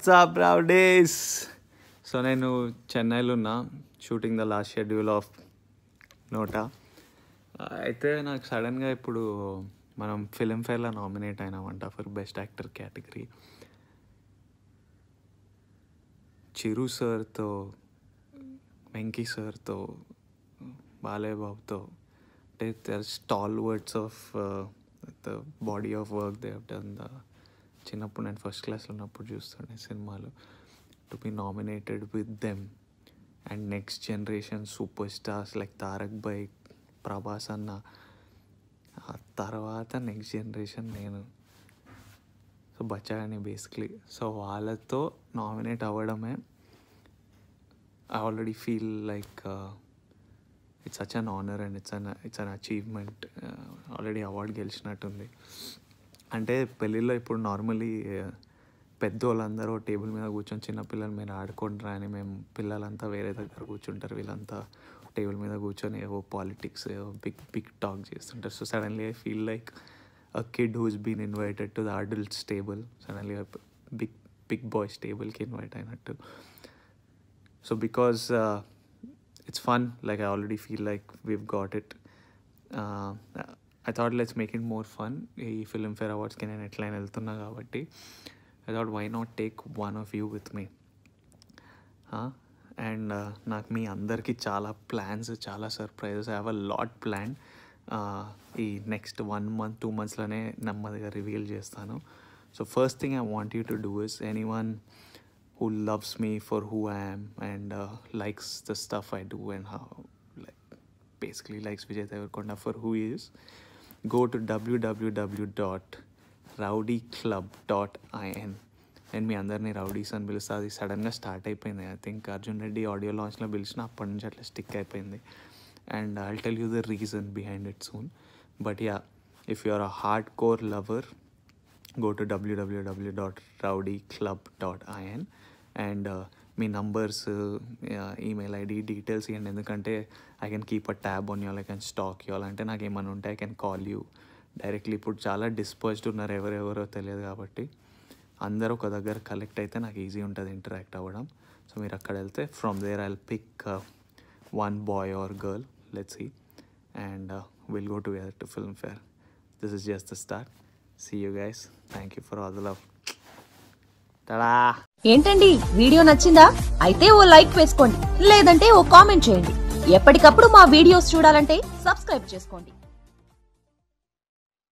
WhatsApp rowdies. So నేను చెన్నైలో ఉన్నా, shooting the last schedule of NOTA. అయితే నాకు సడన్గా ఇప్పుడు మనం ఫిలింఫేర్లో నామినేట్ అయినామంట for best actor category. Chiru సార్తో, వెంకీ సార్తో, బాలయ్య బాబుతో, అంటే they are stalwarts of the body of work they have done. చిన్నప్పుడు నేను ఫస్ట్ క్లాస్లో ఉన్నప్పుడు చూస్తుండే సినిమాలు. To be nominated with them and next generation super stars like Tarak bhai, Prabhas anna, ఆ తర్వాత నెక్స్ట్ జనరేషన్ నేను, సో బచ్చాని బేసిక్లీ. సో వాళ్ళతో నామినేట్ అవ్వడమే I already feel like it's such an honour and it's an achievement. Already award గెలిచినట్టుంది. అంటే పెళ్ళిళ్ళలో ఇప్పుడు normally పెద్దోళ్ళందరూ table మీద కూర్చొని చిన్నపిల్లలు మీరు ఆడుకుంటారా అని మేము పిల్లలంతా వేరే దగ్గర కూర్చుంటారు, వీళ్ళంతా టేబుల్ మీద కూర్చొని ఏవో పాలిటిక్స్ ఏవో బిగ్ టాక్ చేస్తుంటారు. So suddenly I feel like a kid who's been invited to the adults table, suddenly big boys టేబుల్కి ఇన్వైట్ అయినట్టు. So because it's fun, like I already feel like we've got it. I thought let's make it more fun. ఈ Filmfare అవార్డ్స్కి నేను ఎట్లా వెళ్తున్నా కాబట్టి I thought why not take one of you with me. And నాకు మీ అందరికీ చాలా plans, చాలా surprises, I have a lot plan. ఈ నెక్స్ట్ 1 month 2 monthsలోనే నెమ్మదిగా రివీల్ చేస్తాను. So first thing I want you to do is, anyone who loves me for who I am and likes the stuff I do and how, like, basically likes Vijay Deverakonda for who he is, go to www.rowdyclub.in. నేను మీ అందరినీ rowdies అని పిలుస్తా. అది సడన్గా start అయిపోయింది. I think Arjun Reddy audio లాంచ్లో పిలిచిన అప్పటి నుంచి అట్లా స్టిక్ అయిపోయింది. And I'll tell you the reason behind it soon. But yeah, if you are a hard core lover, go to www.rowdyclub.in and మీ నంబర్స్, ఈమెయిల్ ఐడి డీటెయిల్స్ ఇవ్వండి. ఎందుకంటే I can keep a tab on you, I can stalk you. అంటే నాకు ఏమైనా ఉంటే I can call you directly. ఇప్పుడు చాలా dispersed ఉన్నారు, ఎవరెవరో తెలియదు కాబట్టి అందరూ ఒక దగ్గర కలెక్ట్ అయితే నాకు ఈజీ ఉంటుంది ఇంటరాక్ట్ అవ్వడం. సో మీరు అక్కడ వెళ్తే from there I will pick one boy or girl, let's see, and we'll go together to Filmfare. This is just the start. See you guys. Thank you for all the love. Ta-da! ఏంటండి video నచ్చిందా? అయితే ఓ like వేసుకోండి, లేదంటే ఓ comment చేయండి. ఎప్పటికప్పుడు మా videos చూడాలంటే subscribe చేసుకోండి.